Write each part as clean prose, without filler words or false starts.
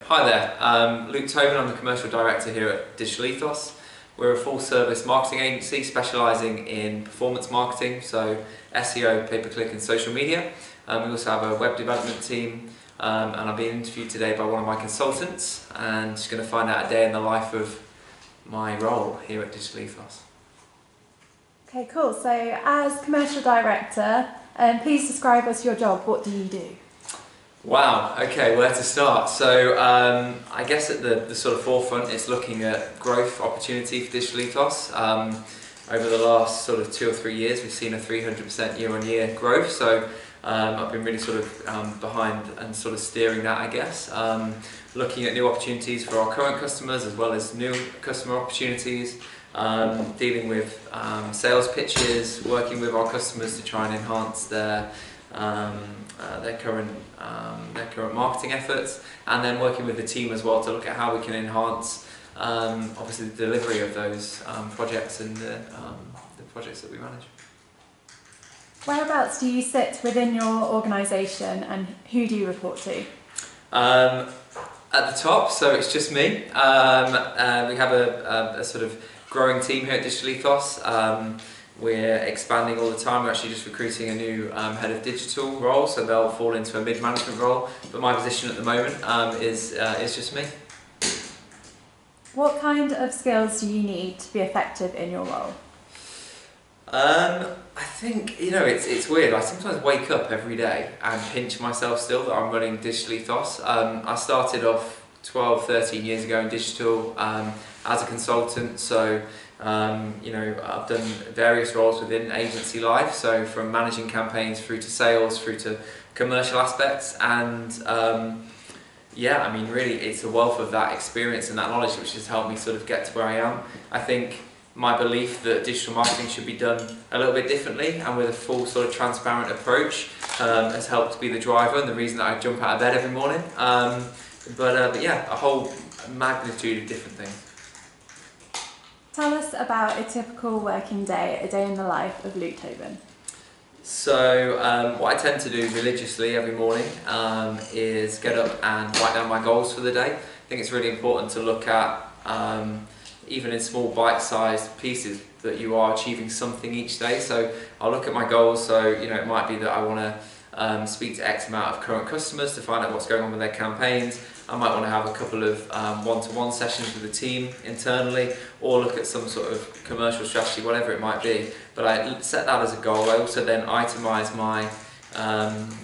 Hi there, Luke Tobin. I'm the Commercial Director here at Digital Ethos. We're a full-service marketing agency specialising in performance marketing, so SEO, pay-per-click and social media. We also have a web development team, and I'm being interviewed today by one of my consultants, and just going to find out a day in the life of my role here at Digital Ethos. Okay, cool. So as Commercial Director, please describe us your job. What do you do? Wow, okay, where to start? So I guess at the sort of forefront it's looking at growth opportunity for Digital Ethos. Over the last sort of 2 or 3 years we've seen a 300% year-on-year growth, so I've been really sort of behind and sort of steering that, I guess. Looking at new opportunities for our current customers as well as new customer opportunities, dealing with sales pitches, working with our customers to try and enhance their current marketing efforts, and then working with the team as well to look at how we can enhance obviously the delivery of those projects and the projects that we manage. Whereabouts do you sit within your organisation and who do you report to? At the top, so it's just me. We have a sort of growing team here at Digital Ethos. We're expanding all the time. We're actually just recruiting a new head of digital role, so they'll fall into a mid-management role. But my position at the moment is just me. What kind of skills do you need to be effective in your role? I think, it's weird. I sometimes wake up every day and pinch myself still that I'm running Digital Ethos. I started off 12, 13 years ago in digital as a consultant, so I've done various roles within agency life, so from managing campaigns through to sales, through to commercial aspects, and really it's a wealth of that experience and that knowledge which has helped me sort of get to where I am. I think my belief that digital marketing should be done a little bit differently and with a full sort of transparent approach has helped be the driver and the reason that I jump out of bed every morning. But yeah, a whole magnitude of different things. Tell us about a typical working day, a day in the life of Luke Tobin. So what I tend to do religiously every morning is get up and write down my goals for the day. I think it's really important to look at, even in small bite-sized pieces, that you are achieving something each day. So I'll look at my goals, so it might be that I want to speak to X amount of current customers to find out what's going on with their campaigns. I might want to have a couple of one-to-one sessions with the team internally, or look at some sort of commercial strategy, whatever it might be. But I set that as a goal. I also then itemise my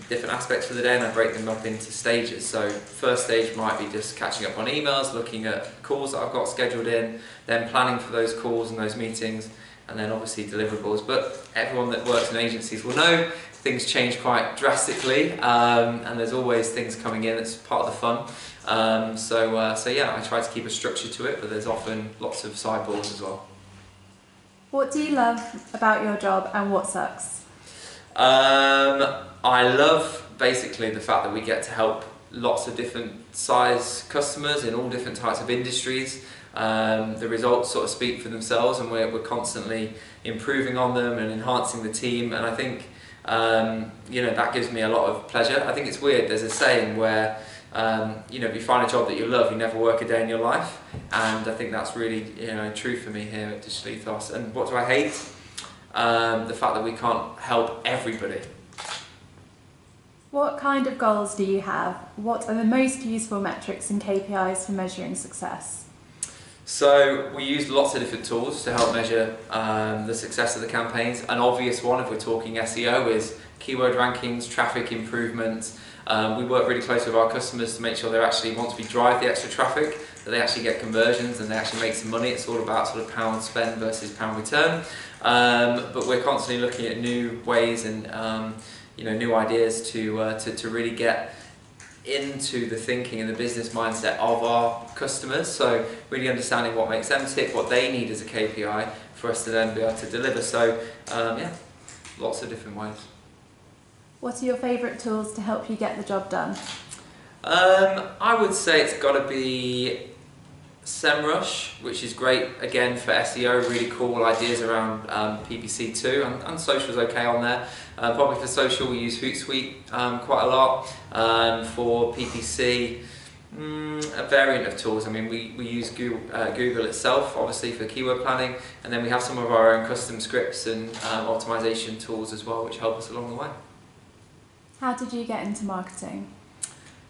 different aspects for the day and I break them up into stages. So first stage might be just catching up on emails, looking at calls that I've got scheduled in, then planning for those calls and those meetings, and then obviously deliverables. But everyone that works in agencies will know things change quite drastically, and there's always things coming in. It's part of the fun. So yeah, I try to keep a structure to it, but there's often lots of sideboards as well. What do you love about your job and what sucks? I love basically the fact that we get to help lots of different size customers in all different types of industries. The results sort of speak for themselves, and we're constantly improving on them and enhancing the team, and I think that gives me a lot of pleasure. I think it's weird, there's a saying where if you find a job that you love, you never work a day in your life, and I think that's really true for me here at Digital Ethos. And what do I hate? The fact that we can't help everybody. What kind of goals do you have? What are the most useful metrics and KPIs for measuring success? So we use lots of different tools to help measure the success of the campaigns. An obvious one, if we're talking SEO, is keyword rankings, traffic improvements. We work really closely with our customers to make sure they actually, once we drive the extra traffic, that they actually get conversions and they actually make some money. It's all about sort of pound spend versus pound return. But we're constantly looking at new ways and new ideas to really get into the thinking and the business mindset of our customers. So really understanding what makes them tick, what they need as a KPI for us to then be able to deliver. So yeah, lots of different ways. What are your favourite tools to help you get the job done? I would say it's got to be SEMrush, which is great again for SEO, really cool ideas around PPC too, and social's okay on there. Probably for social we use Hootsuite quite a lot. For PPC, A variant of tools. I mean, we use Google itself, obviously, for keyword planning, and then we have some of our own custom scripts and optimization tools as well, which help us along the way. How did you get into marketing?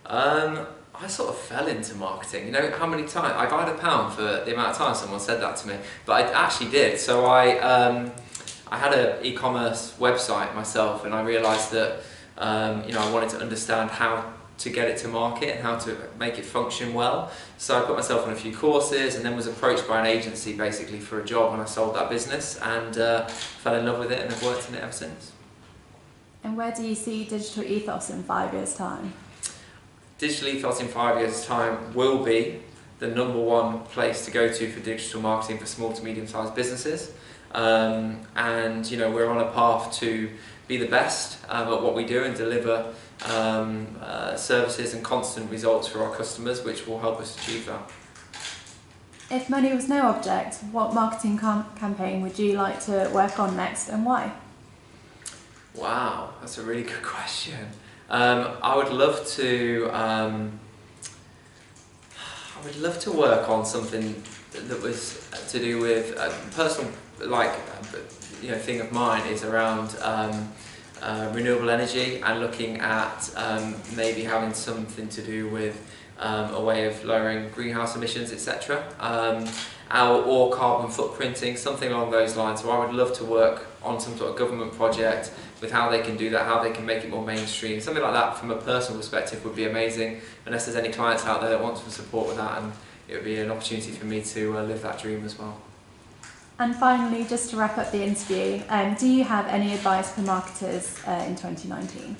I sort of fell into marketing. You know how many times I got £1 for the amount of time someone said that to me, but I actually did. So I had an e-commerce website myself, and I realised that I wanted to understand how to get it to market and how to make it function well. So I put myself on a few courses, and then was approached by an agency basically for a job when I sold that business, and fell in love with it and have worked in it ever since. And where do you see Digital Ethos in 5 years' time? Digital Ethos in 5 years' time will be the #1 place to go to for digital marketing for small to medium-sized businesses. And we're on a path to be the best at what we do and deliver services and constant results for our customers, which will help us achieve that. If money was no object, what marketing campaign would you like to work on next, and why? Wow, that's a really good question. I would love to work on something that was to do with personal, thing of mine is around renewable energy, and looking at maybe having something to do with a way of lowering greenhouse emissions, etc. Or carbon footprinting, something along those lines. So I would love to work on some sort of government project with how they can do that, how they can make it more mainstream. Something like that from a personal perspective would be amazing, unless there's any clients out there that want some support with that, and it would be an opportunity for me to live that dream as well. And finally, just to wrap up the interview, do you have any advice for marketers in 2019?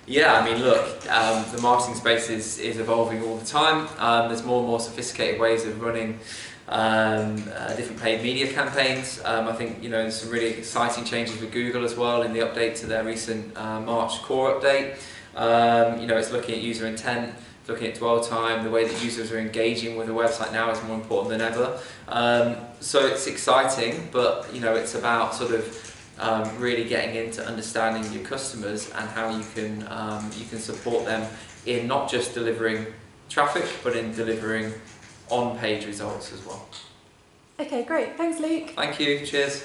Yeah, I mean, look, the marketing space is evolving all the time. There's more and more sophisticated ways of running different paid media campaigns. I think there's some really exciting changes with Google as well in the update to their recent March core update. It's looking at user intent, looking at dwell time, the way that users are engaging with the website now is more important than ever. So it's exciting, but it's about sort of really getting into understanding your customers and how you can support them in not just delivering traffic, but in delivering on-page results as well. Okay, great. Thanks, Luke. Thank you. Cheers.